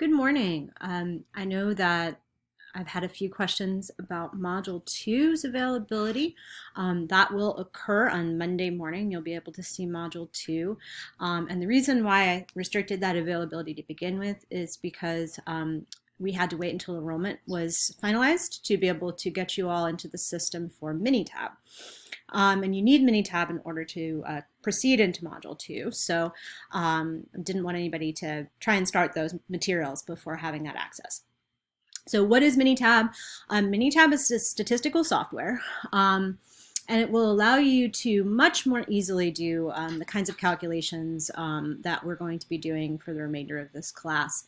Good morning. I know that I've had a few questions about Module Two's availability. That will occur on Monday morning. You'll be able to see Module 2. And the reason why I restricted that availability to begin with is because we had to wait until enrollment was finalized to be able to get you all into the system for Minitab. And you need Minitab in order to proceed into Module 2. So didn't want anybody to try and start those materials before having that access. So what is Minitab? Minitab is a statistical software, and it will allow you to much more easily do the kinds of calculations that we're going to be doing for the remainder of this class.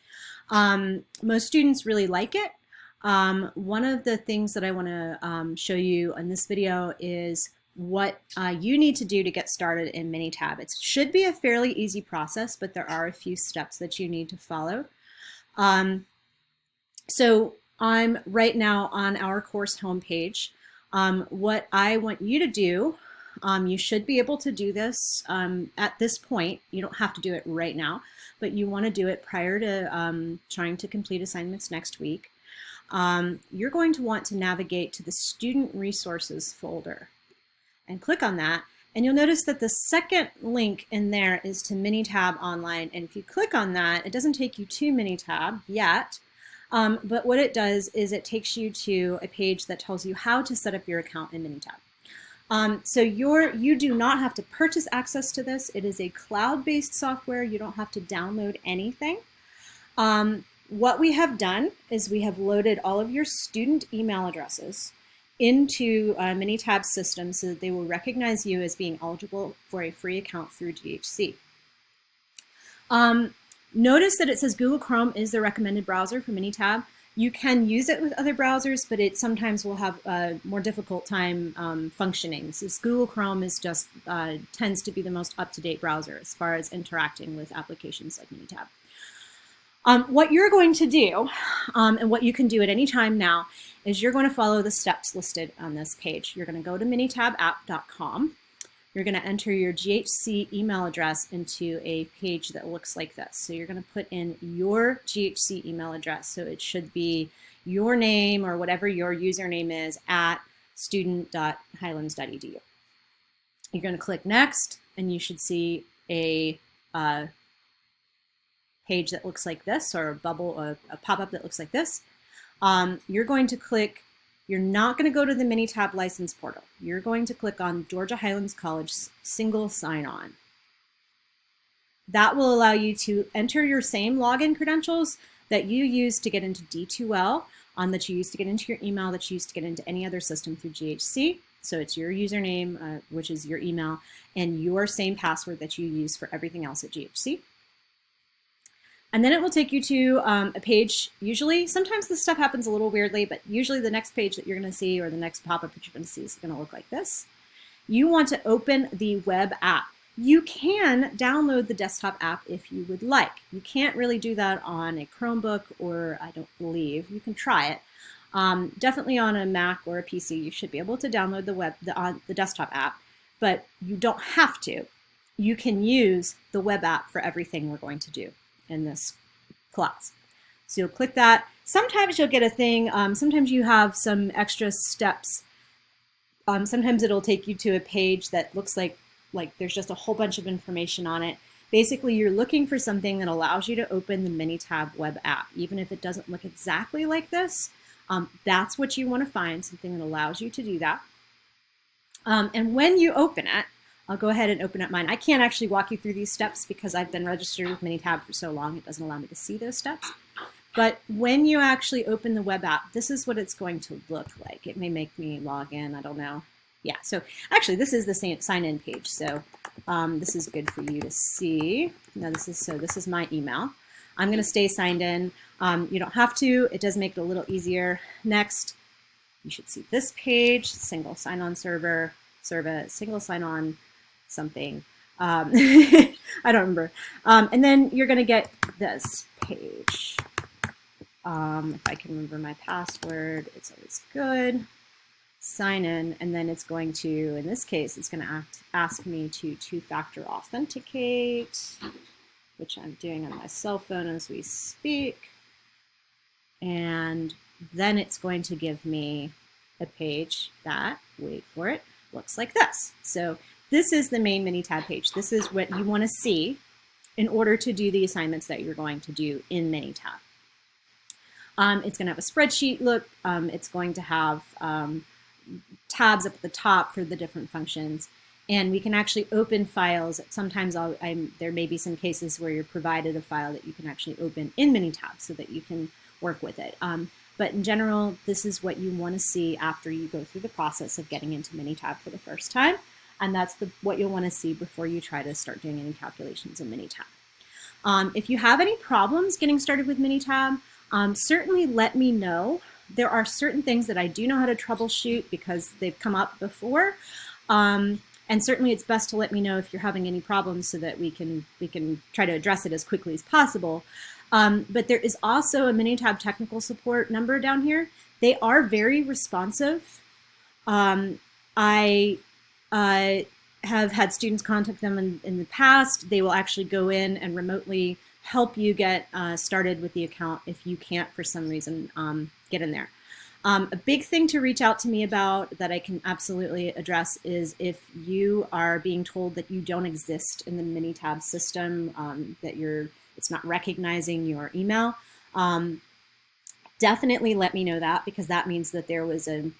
Most students really like it. One of the things that I want to show you in this video is what you need to do to get started in Minitab. It should be a fairly easy process, but there are a few steps that you need to follow. So I'm right now on our course homepage. What I want you to do, you should be able to do this at this point. You don't have to do it right now, but you want to do it prior to trying to complete assignments next week. You're going to want to navigate to the Student Resources folder and click on that. And you'll notice that the second link in there is to Minitab Online. And if you click on that, it doesn't take you to Minitab yet. But what it does is it takes you to a page that tells you how to set up your account in Minitab. So you do not have to purchase access to this. It is a cloud-based software. You don't have to download anything. What we have done is we have loaded all of your student email addresses into Minitab's system so that they will recognize you as being eligible for a free account through GHC. Notice that it says Google Chrome is the recommended browser for Minitab. You can use it with other browsers, but it sometimes will have a more difficult time functioning. So Google Chrome is just tends to be the most up-to-date browser as far as interacting with applications like Minitab. What you're going to do, and what you can do at any time now, is you're going to follow the steps listed on this page. You're going to go to minitabapp.com. You're going to enter your GHC email address into a page that looks like this. So you're going to put in your GHC email address. So it should be your name or whatever your username is at student.highlands.edu. You're going to click next, and you should see a page that looks like this, or a bubble, a pop-up that looks like this. You're going to click, you're not going to go to the Minitab license portal. You're going to click on Georgia Highlands College single sign-on. That will allow you to enter your same login credentials that you use to get into D2L, that you use to get into your email, that you use to get into any other system through GHC. So it's your username, which is your email, and your same password that you use for everything else at GHC. And then it will take you to a page, usually, sometimes this stuff happens a little weirdly, but usually the next page that you're going to see, or the next pop-up that you're going to see, is going to look like this. You want to open the web app. You can download the desktop app if you would like. You can't really do that on a Chromebook, or I don't believe. You can try it. Definitely on a Mac or a PC, you should be able to download the desktop app, but you don't have to. You can use the web app for everything we're going to do in this class. So you'll click that. Sometimes you'll get a thing, sometimes you have some extra steps. Sometimes it'll take you to a page that looks like there's just a whole bunch of information on it. Basically, you're looking for something that allows you to open the Minitab web app. Even if it doesn't look exactly like this, that's what you want to find, something that allows you to do that. And when you open it, I'll go ahead and open up mine. I can't actually walk you through these steps because I've been registered with Minitab for so long, it doesn't allow me to see those steps. But when you actually open the web app, this is what it's going to look like. It may make me log in, I don't know. Yeah, so actually this is the same sign-in page, so this is good for you to see. Now this is my email. I'm gonna stay signed in. You don't have to, it does make it a little easier. Next, you should see this page, single sign-on server, single sign-on something. I don't remember. And then you're going to get this page. If I can remember my password, it's always good. Sign in, and then it's going to, in this case, it's going to ask me to two-factor authenticate, which I'm doing on my cell phone as we speak. and then it's going to give me a page that, wait for it, looks like this. So this is the main Minitab page. This is what you want to see in order to do the assignments that you're going to do in Minitab. It's going to have a spreadsheet look. It's going to have tabs up at the top for the different functions. And we can actually open files. Sometimes there may be some cases where you're provided a file that you can actually open in Minitab so that you can work with it. But in general, this is what you want to see after you go through the process of getting into Minitab for the first time. And that's what you'll want to see before you try to start doing any calculations in Minitab. If you have any problems getting started with Minitab, certainly let me know. There are certain things that I do know how to troubleshoot because they've come up before. And certainly it's best to let me know if you're having any problems so that we can try to address it as quickly as possible. But there is also a Minitab technical support number down here. They are very responsive. I have had students contact them in the past. They will actually go in and remotely help you get started with the account if you can't, for some reason, get in there. A big thing to reach out to me about that I can absolutely address is if you are being told that you don't exist in the Minitab system, that it's not recognizing your email. Definitely let me know that, because that means that there was a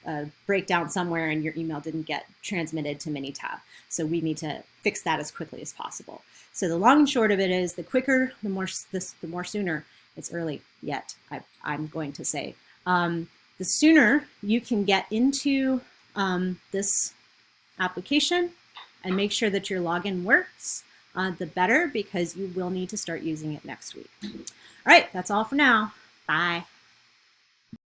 breakdown somewhere and your email didn't get transmitted to Minitab. So we need to fix that as quickly as possible. So the long and short of it is, the quicker, the more sooner. It's early yet, I'm going to say. The sooner you can get into this application and make sure that your login works, the better, because you will need to start using it next week. All right, that's all for now. Bye.